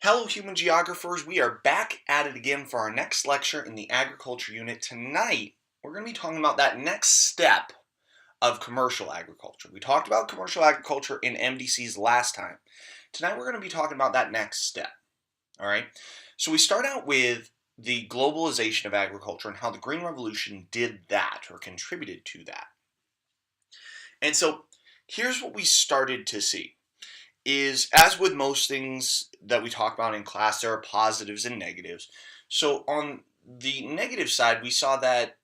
Hello, human geographers. We are back at it again for our next lecture in the agriculture unit. Tonight, we're going to be talking about that next step of commercial agriculture. We talked about commercial agriculture in MDCs last time. Tonight, we're going to be talking about that next step. All right. So we start out with the globalization of agriculture and how the Green Revolution did that or contributed to that. And so here's what we started to see. Is, as with most things that we talk about in class, there are positives and negatives. So on the negative side, we saw that,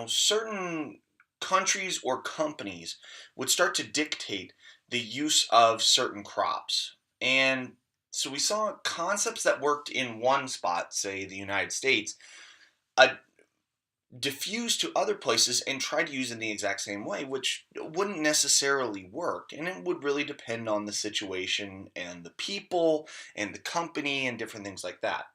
certain countries or companies would start to dictate the use of certain crops. And so we saw concepts that worked in one spot, say the United States, uh, diffuse to other places and try to use in the exact same way, which wouldn't necessarily work. And it would really depend on the situation and the people and the company and different things like that.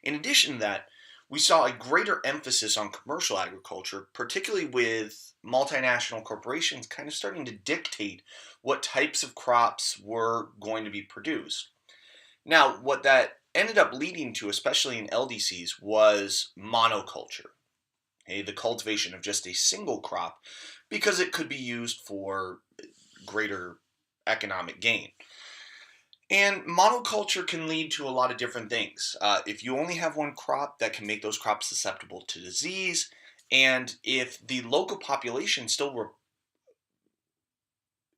In addition to that, we saw a greater emphasis on commercial agriculture, particularly with multinational corporations kind of starting to dictate what types of crops were going to be produced. Now, what that ended up leading to, especially in LDCs, was monoculture, the cultivation of just a single crop, because it could be used for greater economic gain. And monoculture can lead to a lot of different things. If you only have one crop, that can make those crops susceptible to disease. And if the local population still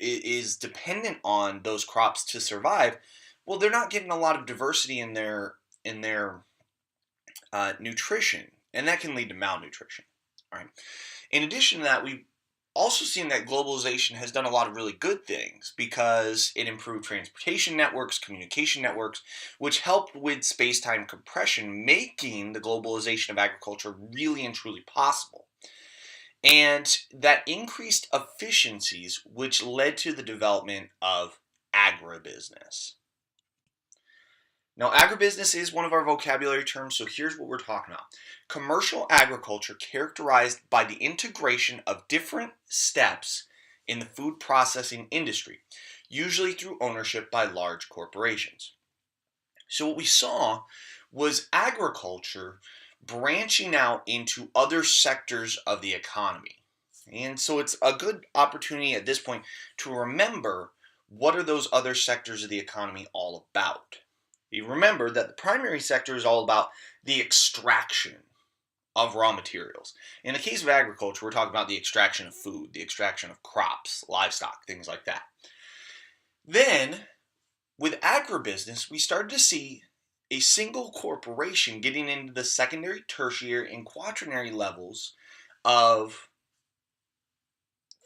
is dependent on those crops to survive, well, they're not getting a lot of diversity in their nutrition, and that can lead to malnutrition. All right. In addition to that, we've also seen that globalization has done a lot of really good things because it improved transportation networks, communication networks, which helped with space-time compression, making the globalization of agriculture really and truly possible. And that increased efficiencies, which led to the development of agribusiness. Now, agribusiness is one of our vocabulary terms, so here's what we're talking about. Commercial agriculture characterized by the integration of different steps in the food processing industry, usually through ownership by large corporations. So what we saw was agriculture branching out into other sectors of the economy. And so it's a good opportunity at this point to remember what are those other sectors of the economy all about. You remember that the primary sector is all about the extraction of raw materials. In the case of agriculture, we're talking about the extraction of food, the extraction of crops, livestock, things like that. Then, with agribusiness, we started to see a single corporation getting into the secondary, tertiary, and quaternary levels of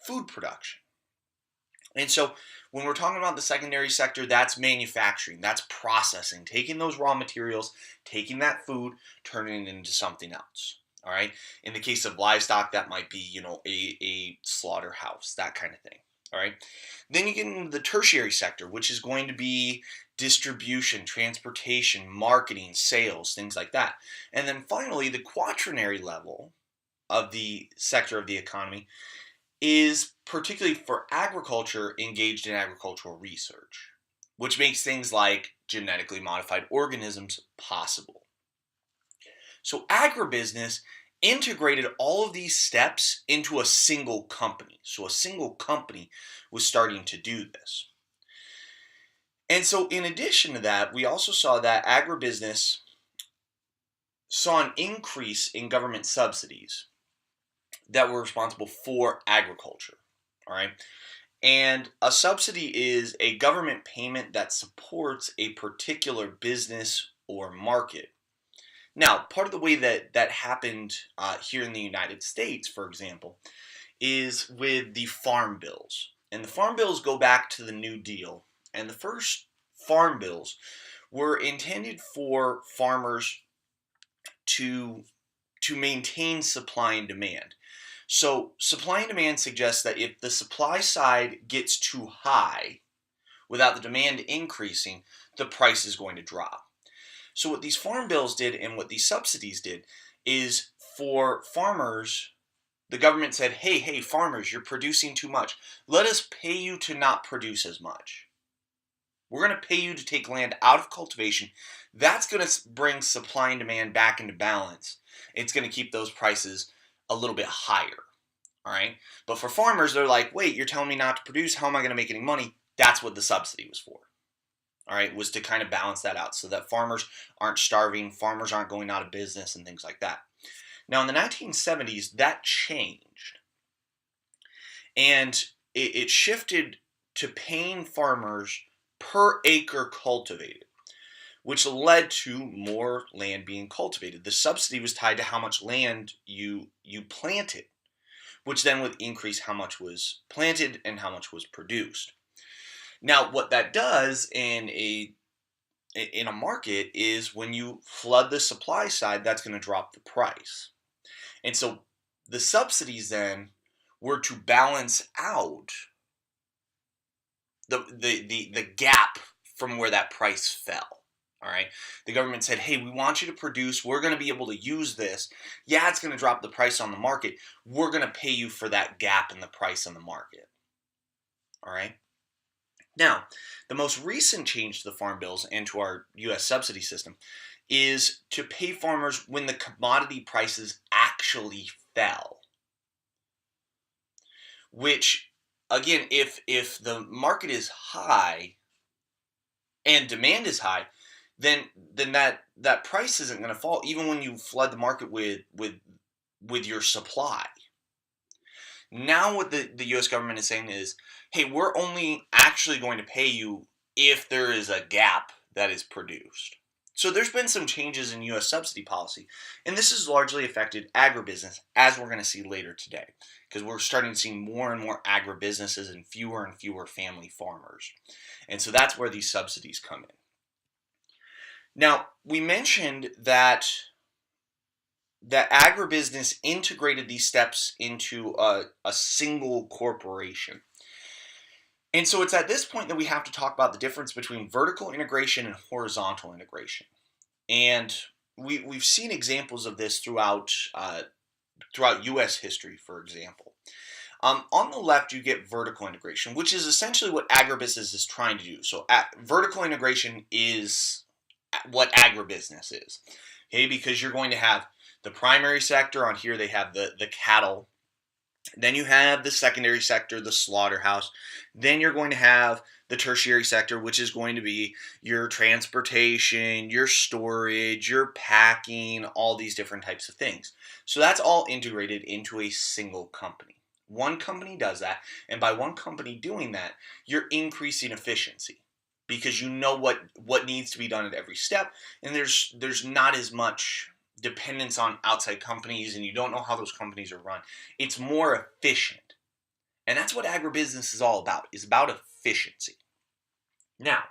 food production. And so when we're talking about the secondary sector, that's manufacturing, that's processing, taking those raw materials, taking that food, turning it into something else. All right. In the case of livestock, that might be, a slaughterhouse, that kind of thing. All right. Then you get into the tertiary sector, which is going to be distribution, transportation, marketing, sales, things like that. And then finally, the quaternary level of the sector of the economy is particularly for agriculture engaged in agricultural research, which makes things like genetically modified organisms possible. So agribusiness integrated all of these steps into a single company. So a single company was starting to do this. And so in addition to that, we also saw that agribusiness saw an increase in government subsidies that were responsible for agriculture. All right. And a subsidy is a government payment that supports a particular business or market. Now, part of the way that happened here in the United States, for example, is with the farm bills. And the farm bills go back to the New Deal. And the first farm bills were intended for farmers to maintain supply and demand. So supply and demand suggests that if the supply side gets too high without the demand increasing, the price is going to drop. So what these farm bills did and what these subsidies did is for farmers, the government said, hey, farmers, you're producing too much. Let us pay you to not produce as much. We're going to pay you to take land out of cultivation. That's going to bring supply and demand back into balance. It's going to keep those prices a little bit higher. All right. But for farmers, they're like, wait, you're telling me not to produce. How am I going to make any money? That's what the subsidy was for. All right. Was to kind of balance that out so that farmers aren't starving, farmers aren't going out of business and things like that. Now, in the 1970s, that changed. And it shifted to paying farmers per acre cultivated, which led to more land being cultivated. The subsidy was tied to how much land you planted, which then would increase how much was planted and how much was produced. Now, what that does in a market is when you flood the supply side, that's going to drop the price. And so the subsidies then were to balance out the gap from where that price fell. All right. The government said, hey, we want you to produce. We're going to be able to use this. Yeah, it's going to drop the price on the market. We're going to pay you for that gap in the price on the market. All right. Now, the most recent change to the farm bills and to our U.S. subsidy system is to pay farmers when the commodity prices actually fell. Which, again, if the market is high and demand is high, then that price isn't going to fall even when you flood the market with your supply. Now what the U.S. government is saying is, hey, we're only actually going to pay you if there is a gap that is produced. So there's been some changes in U.S. subsidy policy, and this has largely affected agribusiness, as we're going to see later today, because we're starting to see more and more agribusinesses and fewer family farmers. And so that's where these subsidies come in. Now, we mentioned that agribusiness integrated these steps into a single corporation. And so it's at this point that we have to talk about the difference between vertical integration and horizontal integration. And we've seen examples of this throughout U.S. history, for example. On the left, you get vertical integration, which is essentially what agribusiness is trying to do. So vertical integration is what agribusiness is, okay? Because you're going to have the primary sector. On here, they have the cattle. Then you have the secondary sector, the slaughterhouse. Then you're going to have the tertiary sector, which is going to be your transportation, your storage, your packing, all these different types of things. So that's all integrated into a single company. One company does that, and by one company doing that, you're increasing efficiency because you know what needs to be done at every step, and there's not as much dependence on outside companies, and you don't know how those companies are run. It's more efficient. And that's what agribusiness is all about. It's about efficiency. Now,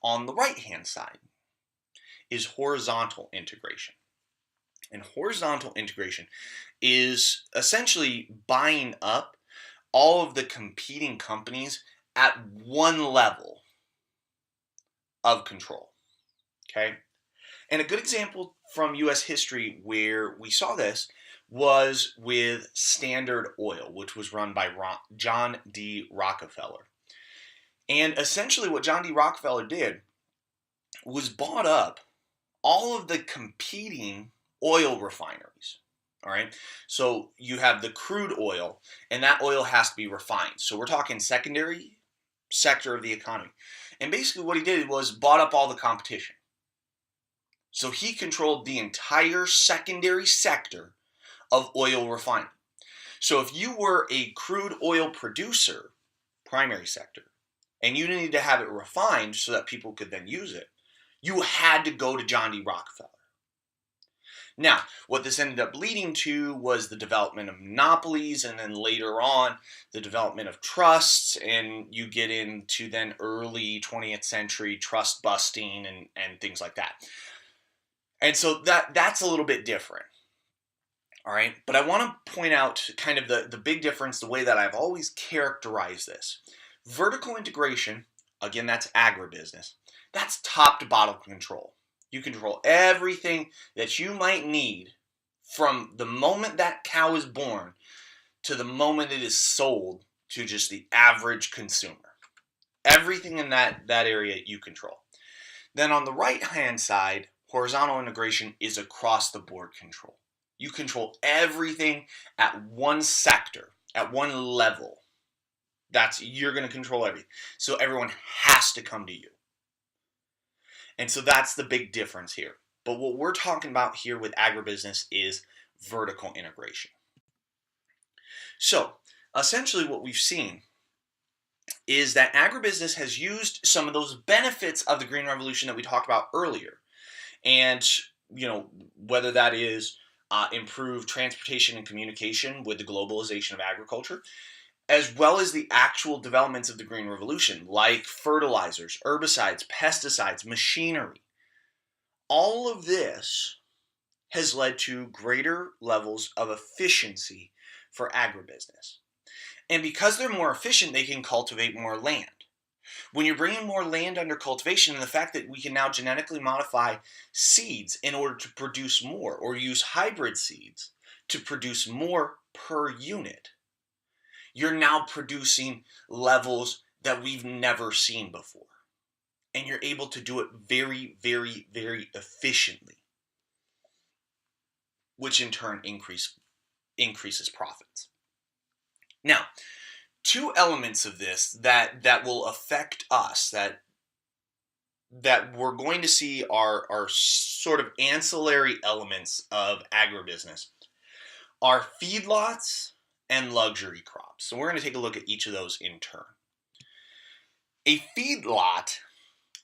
on the right-hand side is horizontal integration. And horizontal integration is essentially buying up all of the competing companies at one level of control. Okay? And a good example from U.S. history where we saw this was with Standard Oil, which was run by John D. Rockefeller. And essentially what John D. Rockefeller did was bought up all of the competing oil refineries. All right. So you have the crude oil, and that oil has to be refined. So we're talking secondary sector of the economy. And basically what he did was bought up all the competition. So he controlled the entire secondary sector of oil refining. So if you were a crude oil producer, primary sector, and you needed to have it refined so that people could then use it, you had to go to John D. Rockefeller. Now, what this ended up leading to was the development of monopolies, and then later on, the development of trusts, and you get into then early 20th century trust busting and things like that. And so that's a little bit different. All right, but I want to point out kind of the big difference, the way that I've always characterized this. Vertical integration, again, that's agribusiness. That's top to bottom control. You control everything that you might need from the moment that cow is born to the moment it is sold to just the average consumer. Everything in that area you control. Then on the right-hand side, horizontal integration is across the board control. You control everything at one sector, at one level. You're going to control everything. So everyone has to come to you. And so that's the big difference here. But what we're talking about here with agribusiness is vertical integration. So essentially what we've seen is that agribusiness has used some of those benefits of the Green Revolution that we talked about earlier. And, whether that is improved transportation and communication with the globalization of agriculture, as well as the actual developments of the Green Revolution, like fertilizers, herbicides, pesticides, machinery. All of this has led to greater levels of efficiency for agribusiness. And because they're more efficient, they can cultivate more land. When you're bringing more land under cultivation, and the fact that we can now genetically modify seeds in order to produce more, or use hybrid seeds to produce more per unit, you're now producing levels that we've never seen before. And you're able to do it very, very, very efficiently, which in turn increases profits. Now, two elements of this that will affect us, that we're going to see are sort of ancillary elements of agribusiness, are feedlots and luxury crops. So we're going to take a look at each of those in turn. A feedlot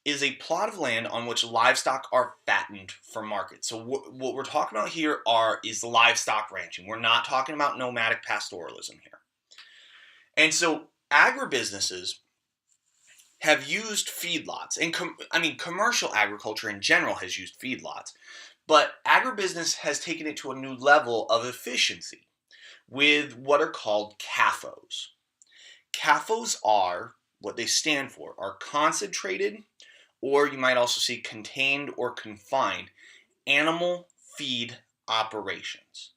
is a plot of land on which livestock are fattened for market. So what we're talking about here is livestock ranching. We're not talking about nomadic pastoralism here. And so agribusinesses have used feedlots, and commercial agriculture in general has used feedlots, but agribusiness has taken it to a new level of efficiency with what are called CAFOs. CAFOs are, what they stand for, are concentrated, or you might also see contained or confined, animal feed operations.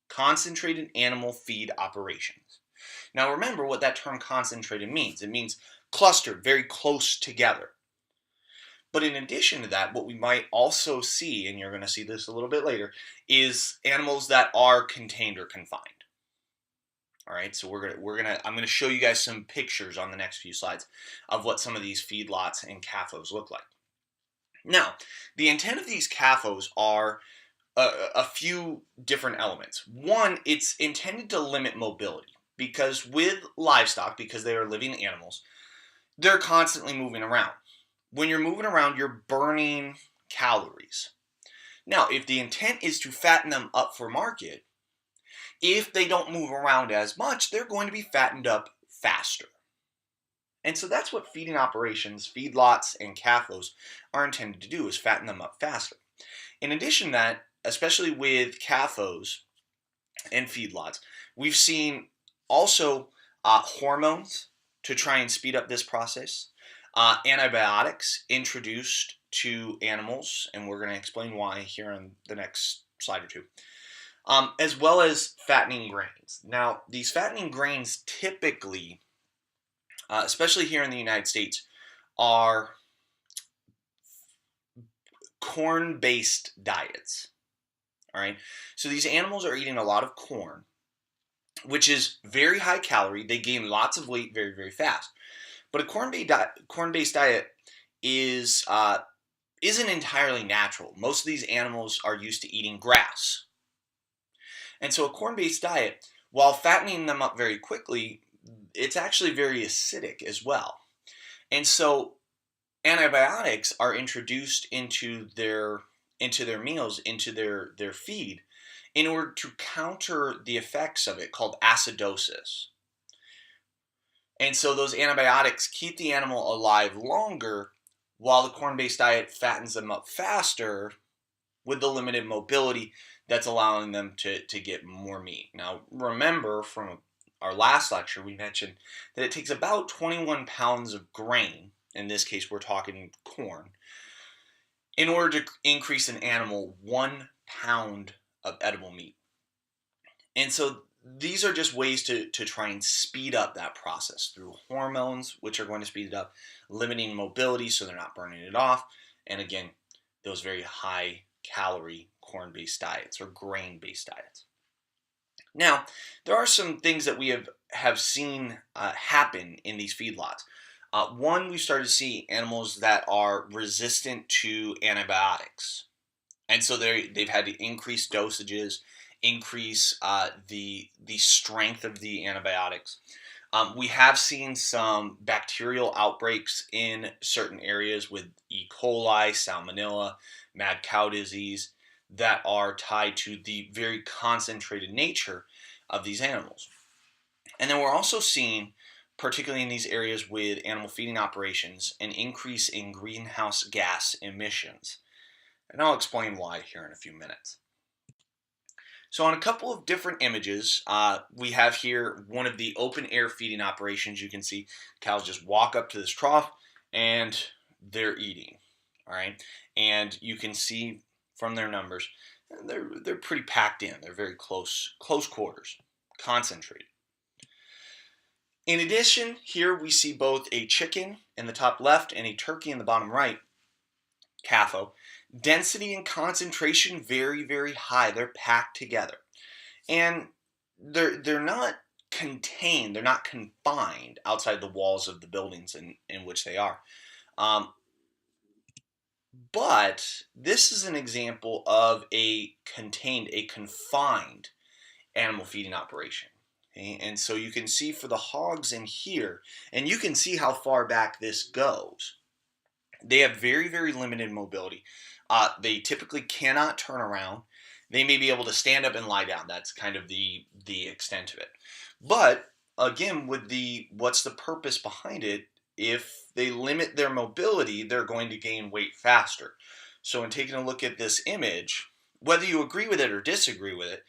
Concentrated animal feed operations. Now remember what that term concentrated means. It means clustered, very close together. But in addition to that, what we might also see, and you're going to see this a little bit later, is animals that are contained or confined. All right, so I'm gonna show you guys some pictures on the next few slides of what some of these feedlots and CAFOs look like. Now, the intent of these CAFOs are a few different elements. One, it's intended to limit mobility, because with livestock, because they are living animals, they're constantly moving around. When you're moving around, you're burning calories. Now, if the intent is to fatten them up for market, if they don't move around as much, they're going to be fattened up faster. And so that's what feeding operations, feedlots, and CAFOs are intended to do, is fatten them up faster. In addition to that, especially with CAFOs and feedlots, we've seen also hormones to try and speed up this process, antibiotics introduced to animals, and we're going to explain why here on the next slide or two, as well as fattening grains. Now, these fattening grains typically, especially here in the United States, are corn-based diets. All right, so these animals are eating a lot of corn, which is very high calorie. They gain lots of weight very, very fast. But a corn-based diet isn't entirely natural. Most of these animals are used to eating grass. And so a corn-based diet, while fattening them up very quickly, it's actually very acidic as well. And so antibiotics are introduced into their meals, into their feed, in order to counter the effects of it, called acidosis. And so those antibiotics keep the animal alive longer, while the corn-based diet fattens them up faster with the limited mobility that's allowing them to get more meat. Now, remember from our last lecture, we mentioned that it takes about 21 pounds of grain, in this case we're talking corn, in order to increase an animal 1 pound of edible meat. And so these are just ways to try and speed up that process through hormones, which are going to speed it up, limiting mobility so they're not burning it off, and again, those very high calorie corn-based diets or grain-based diets. Now, there are some things that we have seen happen in these feedlots. One, we started to see animals that are resistant to antibiotics. And so they've had to increase dosages, increase the strength of the antibiotics. We have seen some bacterial outbreaks in certain areas with E. coli, salmonella, mad cow disease that are tied to the very concentrated nature of these animals. And then we're also seeing, particularly in these areas with animal feeding operations, an increase in greenhouse gas emissions. And I'll explain why here in a few minutes. So on a couple of different images, we have here one of the open air feeding operations. You can see cows just walk up to this trough and they're eating. All right, and you can see from their numbers, they're pretty packed in. They're very close quarters, concentrated. In addition, here we see both a chicken in the top left and a turkey in the bottom right, CAFO. Density and concentration very, very high. They're packed together. And they're not contained, they're not confined outside the walls of the buildings in which they are. But this is an example of a contained, a confined animal feeding operation. Okay? And so you can see for the hogs in here, and you can see how far back this goes. They have very, very limited mobility. They typically cannot turn around. They may be able to stand up and lie down. That's kind of the extent of it. But again, with what's the purpose behind it? If they limit their mobility, they're going to gain weight faster. So in taking a look at this image, whether you agree with it or disagree with it,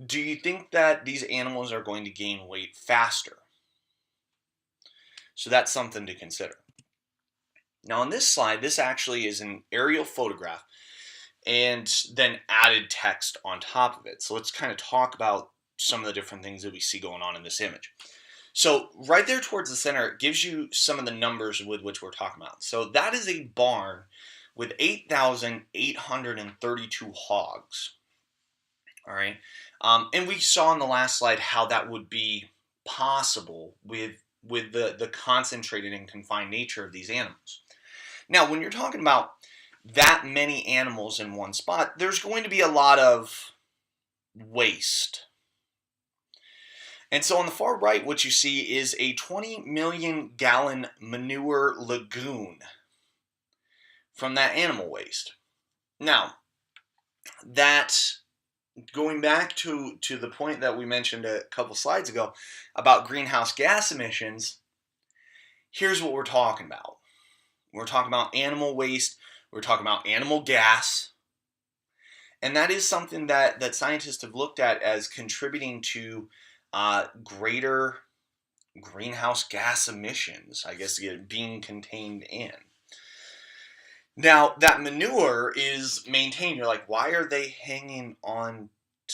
do you think that these animals are going to gain weight faster? So that's something to consider. Now on this slide, this actually is an aerial photograph and then added text on top of it. So let's kind of talk about some of the different things that we see going on in this image. So right there towards the center, it gives you some of the numbers with which we're talking about. So that is a barn with 8,832 hogs. All right. And we saw in the last slide how that would be possible with the concentrated and confined nature of these animals. Now, when you're talking about that many animals in one spot, there's going to be a lot of waste. And so on the far right, what you see is a 20 million gallon manure lagoon from that animal waste. Now, that's going back to the point that we mentioned a couple slides ago about greenhouse gas emissions. Here's what we're talking about. We're talking about animal waste. We're talking about animal gas. And that is something that scientists have looked at as contributing to greater greenhouse gas emissions, I guess, being contained in. Now, that manure is maintained. You're like, why are they hanging on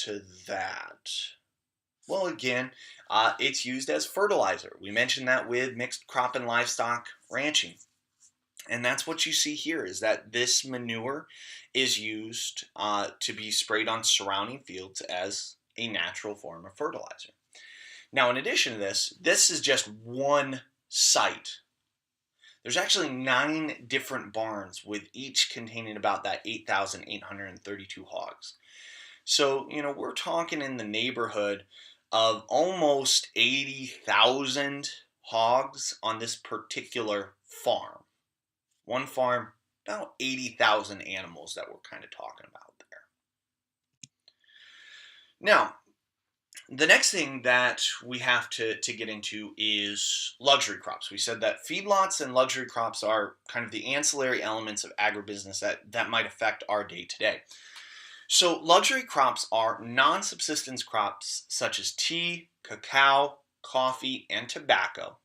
to that? Well, again, it's used as fertilizer. We mentioned that with mixed crop and livestock ranching. And that's what you see here, is that this manure is used to be sprayed on surrounding fields as a natural form of fertilizer. Now, in addition to this is just one site. There's actually 9 different barns with each containing about that 8,832 hogs. So, we're talking in the neighborhood of almost 80,000 hogs on this particular farm. One farm, about 80,000 animals that we're kind of talking about there. Now, the next thing that we have to get into is luxury crops. We said that feedlots and luxury crops are kind of the ancillary elements of agribusiness that might affect our day-to-day. So luxury crops are non-subsistence crops such as tea, cacao, coffee, and tobacco.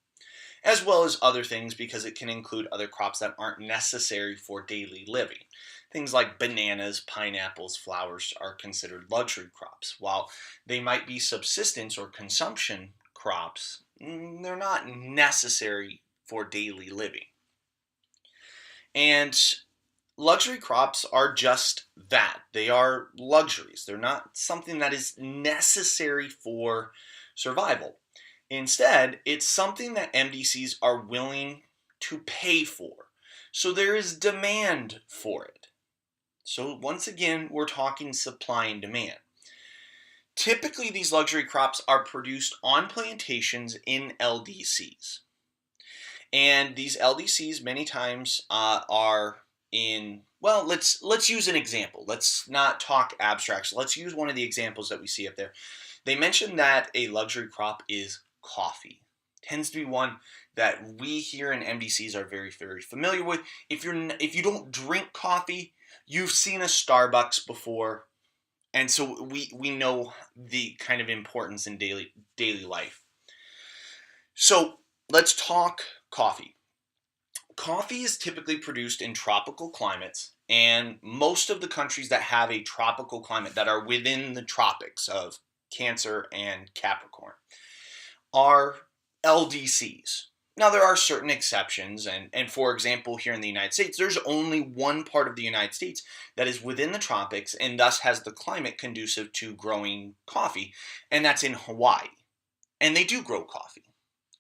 as well as other things because it can include other crops that aren't necessary for daily living. Things like bananas, pineapples, flowers are considered luxury crops. While they might be subsistence or consumption crops, they're not necessary for daily living. And luxury crops are just that. They are luxuries. They're not something that is necessary for survival. Instead, it's something that MDCs are willing to pay for. So there is demand for it. So once again, we're talking supply and demand. Typically, these luxury crops are produced on plantations in LDCs. And these LDCs many times are in, well, let's use an example. Let's not talk abstracts. Let's use one of the examples that we see up there. They mentioned that a luxury crop is coffee. Tends to be one that we here in MDCs are very, very familiar with. If you don't drink coffee, you've seen a Starbucks before, and so we know the kind of importance in daily life. So let's talk coffee. Coffee is typically produced in tropical climates, and most of the countries that have a tropical climate that are within the tropics of Cancer and Capricorn are LDCs. Now, there are certain exceptions, and for example, here in the United States, there's only one part of the United States that is within the tropics and thus has the climate conducive to growing coffee, and that's in Hawaii. And they do grow coffee.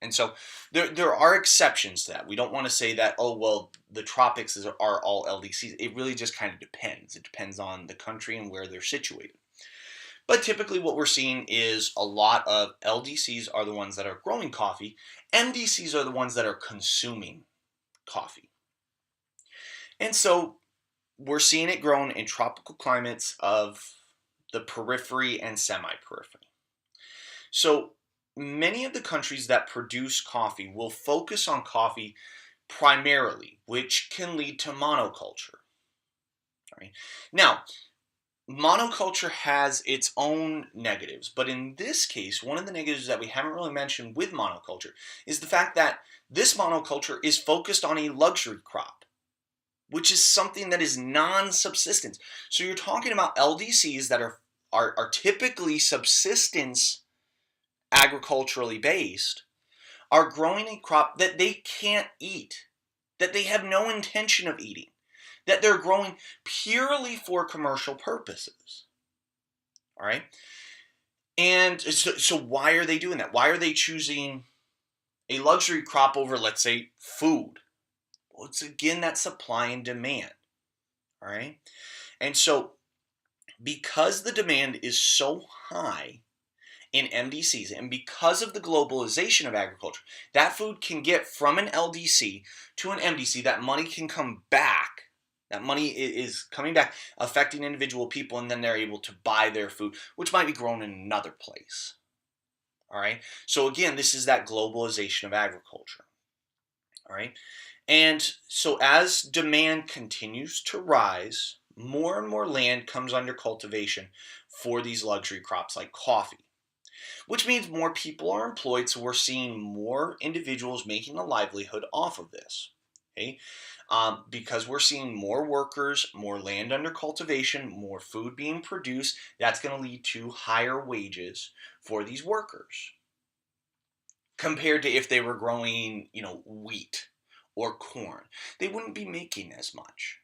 And so there are exceptions to that. We don't want to say that, oh, well, the tropics are all LDCs. It really just kind of depends. It depends on the country and where they're situated. But typically what we're seeing is a lot of LDCs are the ones that are growing coffee. MDCs are the ones that are consuming coffee. And so we're seeing it grown in tropical climates of the periphery and semi-periphery. So many of the countries that produce coffee will focus on coffee primarily, which can lead to monoculture. All right. Now, monoculture has its own negatives, but in this case, one of the negatives that we haven't really mentioned with monoculture is the fact that this monoculture is focused on a luxury crop, which is something that is non-subsistence. So you're talking about LDCs that are typically subsistence agriculturally based, are growing a crop that they can't eat, that they have no intention of eating, that they're growing purely for commercial purposes. All right? And so why are they doing that? Why are they choosing a luxury crop over, let's say, food? Well, it's again that supply and demand. All right? And so because the demand is so high in MDCs, and because of the globalization of agriculture, that food can get from an LDC to an MDC, that money can come back. That money is coming back, affecting individual people, and then they're able to buy their food, which might be grown in another place. All right? So again, this is that globalization of agriculture. All right? And so as demand continues to rise, more and more land comes under cultivation for these luxury crops like coffee, which means more people are employed, so we're seeing more individuals making a livelihood off of this. Okay? Because we're seeing more workers, more land under cultivation, more food being produced, that's going to lead to higher wages for these workers compared to if they were growing, wheat or corn. They wouldn't be making as much.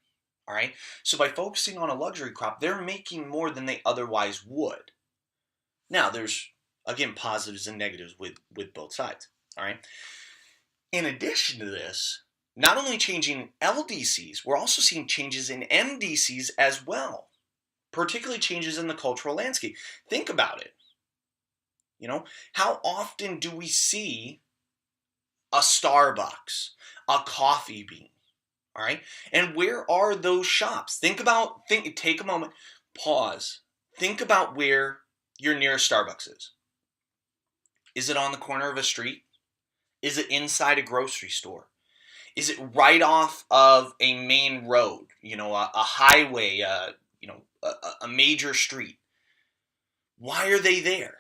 All right? So by focusing on a luxury crop, they're making more than they otherwise would. Now, there's, again, positives and negatives with both sides. All right? In addition to this, not only changing LDCs, we're also seeing changes in MDCs as well, particularly changes in the cultural landscape. Think about it. How often do we see a Starbucks, a Coffee Bean? All right? And where are those shops? Take a moment, pause. Think about where your nearest Starbucks is. Is it on the corner of a street? Is it inside a grocery store? Is it right off of a main road, a highway, a major street? Why are they there?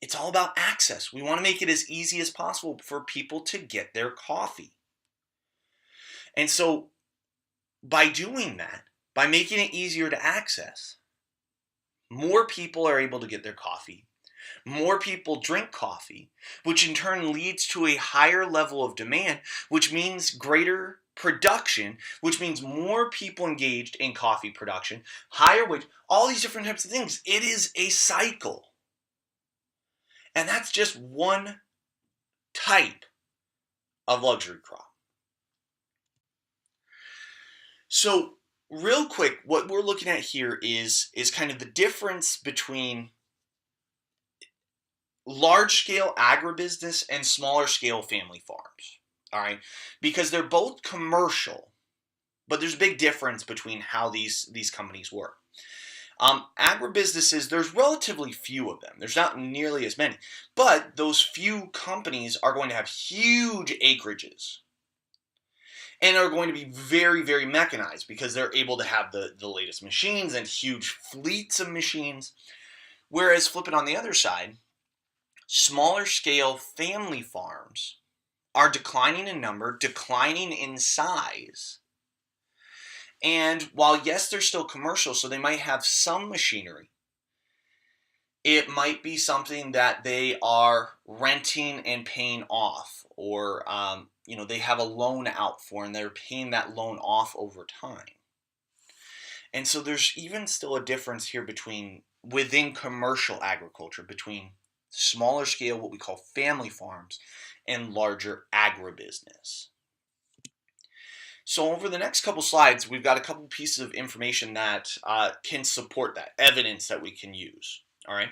It's all about access. We want to make it as easy as possible for people to get their coffee. And so by doing that, by making it easier to access, more people are able to get their coffee. More people drink coffee, which in turn leads to a higher level of demand, which means greater production, which means more people engaged in coffee production, higher wage, all these different types of things. It is a cycle. And that's just one type of luxury crop. So real quick, what we're looking at here is kind of the difference between large scale agribusiness and smaller scale family farms. All right, because they're both commercial, but there's a big difference between how these companies work. Agribusinesses, there's relatively few of them. There's not nearly as many, but those few companies are going to have huge acreages and are going to be very, very mechanized because they're able to have the latest machines and huge fleets of machines. Whereas flipping on the other side, smaller scale family farms are declining in number, declining in size. And while, yes, they're still commercial, so they might have some machinery, it might be something that they are renting and paying off, or they have a loan out for, and they're paying that loan off over time. And so there's even still a difference here within commercial agriculture between smaller scale, what we call family farms, and larger agribusiness. So over the next couple slides, we've got a couple pieces of information that can support that, evidence that we can use, all right?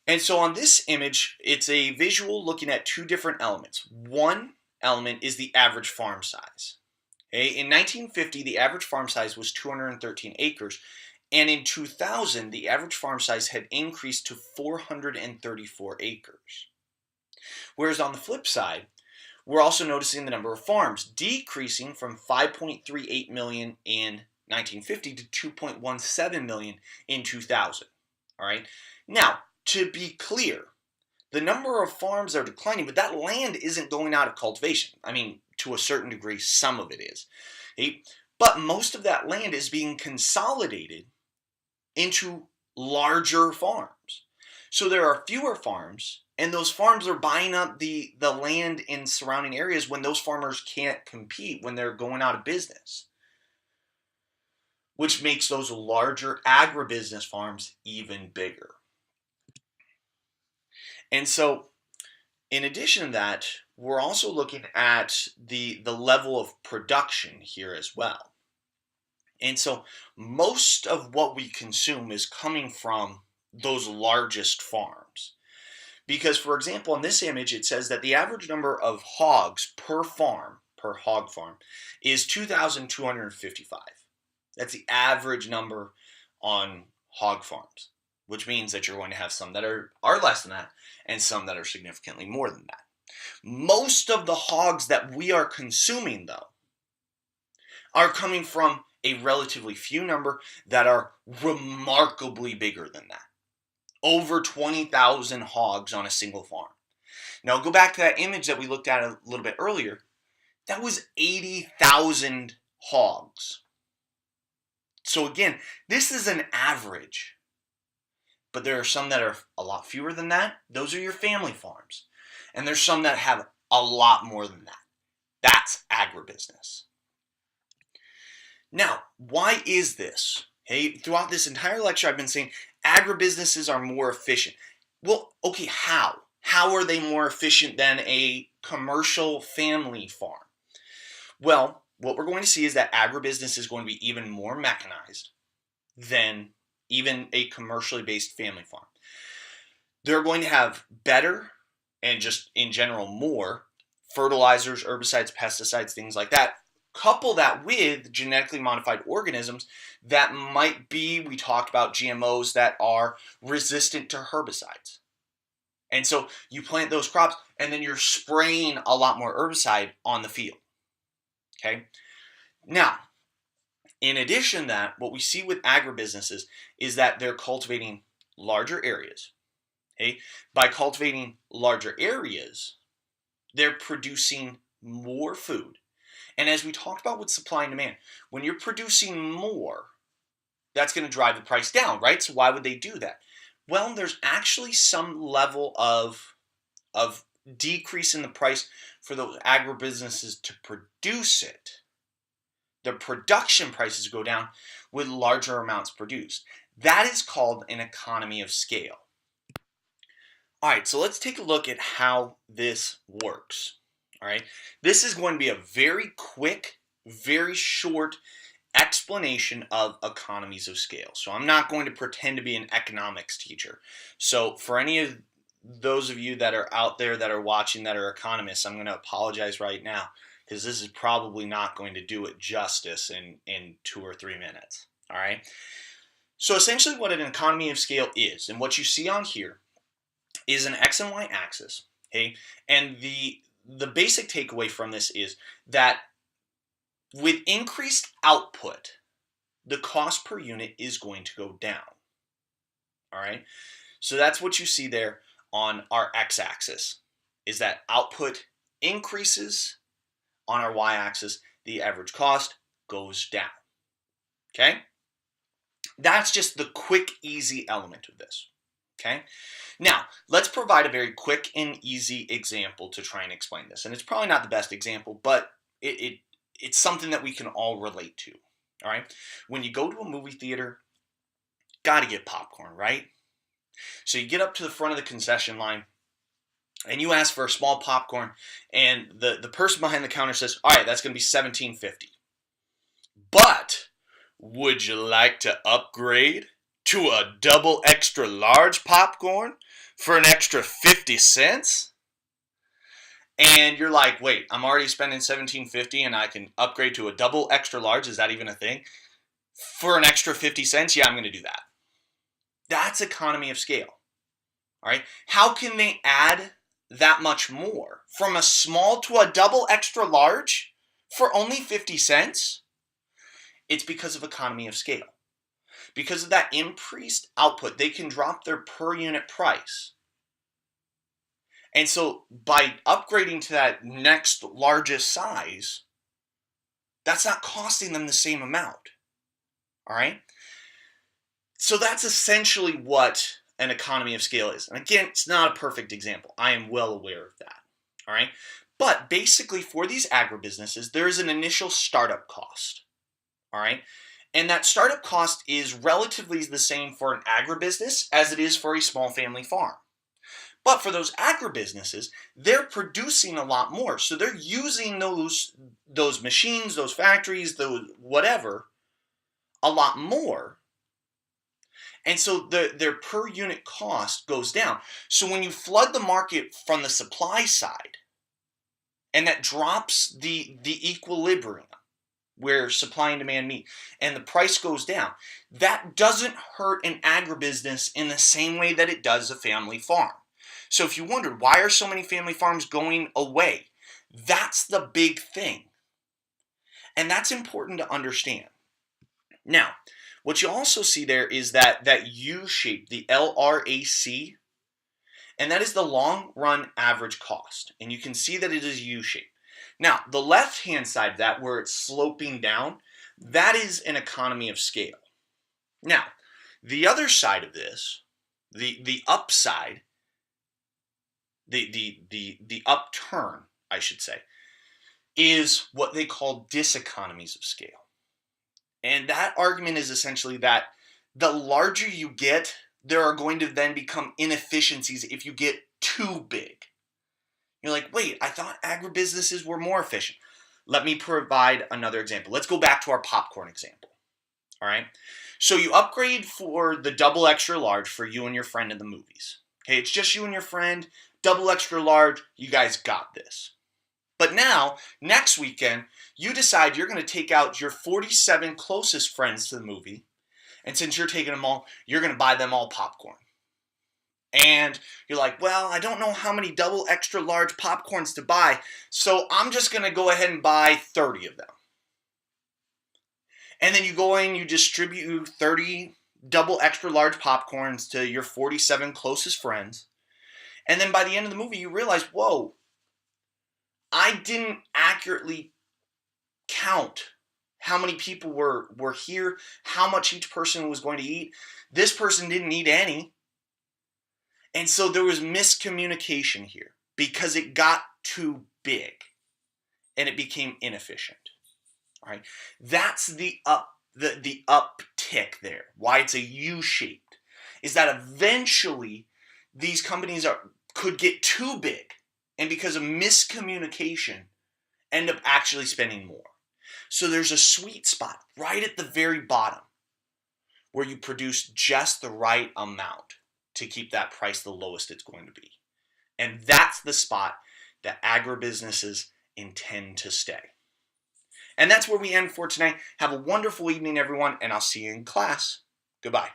And so on this image, it's a visual looking at two different elements. One element is the average farm size. Okay? In 1950, the average farm size was 213 acres, and in 2000, the average farm size had increased to 434 acres. Whereas on the flip side, we're also noticing the number of farms decreasing from 5.38 million in 1950 to 2.17 million in 2000. All right. Now, to be clear, the number of farms are declining, but that land isn't going out of cultivation. I mean, to a certain degree, some of it is. Okay? But most of that land is being consolidated into larger farms. So there are fewer farms, and those farms are buying up the land in surrounding areas when those farmers can't compete, when they're going out of business, which makes those larger agribusiness farms even bigger. And so in addition to that, we're also looking at the level of production here as well. And so most of what we consume is coming from those largest farms. Because, for example, in this image, it says that the average number of hogs per hog farm, is 2,255. That's the average number on hog farms, which means that you're going to have some that are less than that and some that are significantly more than that. Most of the hogs that we are consuming, though, are coming from a relatively few number that are remarkably bigger than that. Over 20,000 hogs on a single farm. Now go back to that image that we looked at a little bit earlier. That was 80,000 hogs. So again, this is an average. But there are some that are a lot fewer than that. Those are your family farms. And there's some that have a lot more than that. That's agribusiness. Now, why is this? Hey, throughout this entire lecture, I've been saying agribusinesses are more efficient. Well, okay, how? How are they more efficient than a commercial family farm? Well, what we're going to see is that agribusiness is going to be even more mechanized than even a commercially based family farm. They're going to have better, and just in general more, fertilizers, herbicides, pesticides, things like that. Couple that with genetically modified organisms that might be, we talked about GMOs that are resistant to herbicides. And so you plant those crops and then you're spraying a lot more herbicide on the field. Okay? Now, in addition to that, what we see with agribusinesses is that they're cultivating larger areas. Okay? By cultivating larger areas, they're producing more food. And as we talked about with supply and demand, when you're producing more, that's going to drive the price down, right? So why would they do that? Well, there's actually some level of decrease in the price for those agribusinesses to produce it. The production prices go down with larger amounts produced. That is called an economy of scale. All right, so let's take a look at how this works. All right, this is going to be a very quick, very short explanation of economies of scale. So I'm not going to pretend to be an economics teacher. So for any of those of you that are out there that are watching that are economists, I'm going to apologize right now because this is probably not going to do it justice in 2 or 3 minutes. All right. So essentially what an economy of scale is, and what you see on here is an X and Y axis. Okay. And the basic takeaway from this is that with increased output, the cost per unit is going to go down. All right. So that's what you see there on our x-axis, is that output increases. On our y-axis, the average cost goes down. Okay? That's just the quick, easy element of this. Okay? Now, let's provide a very quick and easy example to try and explain this. And it's probably not the best example, but it's something that we can all relate to. All right? When you go to a movie theater, got to get popcorn, right? So you get up to the front of the concession line and you ask for a small popcorn, and the person behind the counter says, all right, that's going to be $17.50. But would you like to upgrade to a double extra large popcorn for an extra 50 cents? And you're like, wait, I'm already spending $17.50 and I can upgrade to a double extra large. Is that even a thing? For an extra 50 cents? Yeah, I'm going to do that. That's economy of scale. All right. How can they add that much more from a small to a double extra large for only 50 cents? It's because of economy of scale. Because of that increased output, they can drop their per unit price. And so by upgrading to that next largest size, that's not costing them the same amount. All right. So that's essentially what an economy of scale is. And again, it's not a perfect example. I am well aware of that. All right. But basically for these agribusinesses, there is an initial startup cost. All right. And that startup cost is relatively the same for an agribusiness as it is for a small family farm. But for those agribusinesses, they're producing a lot more. So they're using those machines, those factories, those whatever, a lot more. And so their per unit cost goes down. So when you flood the market from the supply side, and that drops the equilibrium where supply and demand meet, and the price goes down, that doesn't hurt an agribusiness in the same way that it does a family farm. So if you wondered, why are so many family farms going away? That's the big thing. And that's important to understand. Now, what you also see there is that U shape, the LRAC, and that is the long run average cost. And you can see that it is U shape. Now, the left hand side of that, where it's sloping down, that is an economy of scale. Now, the other side of this, the upside, the upturn, I should say, is what they call diseconomies of scale. And that argument is essentially that the larger you get, there are going to then become inefficiencies if you get too big. You're like, wait, I thought agribusinesses were more efficient. Let me provide another example. Let's go back to our popcorn example. All right. So you upgrade for the double extra large for you and your friend in the movies. Okay, it's just you and your friend, double extra large, you guys got this. But now, next weekend, you decide you're going to take out your 47 closest friends to the movie, and since you're taking them all, you're going to buy them all popcorn. And you're like, well, I don't know how many double extra large popcorns to buy, so I'm just going to go ahead and buy 30 of them. And then you go in, you distribute 30 double extra large popcorns to your 47 closest friends, And then by the end of the movie, you realize, whoa, I didn't accurately count how many people were here, how much each person was going to eat. This person didn't eat any. And so there was miscommunication here because it got too big and it became inefficient. All right. That's the uptick there. Why it's a U-shaped is that eventually these companies could get too big, and because of miscommunication end up actually spending more. So there's a sweet spot right at the very bottom where you produce just the right amount to keep that price the lowest it's going to be. And that's the spot that agribusinesses intend to stay. And that's where we end for tonight. Have a wonderful evening, everyone, and I'll see you in class. Goodbye.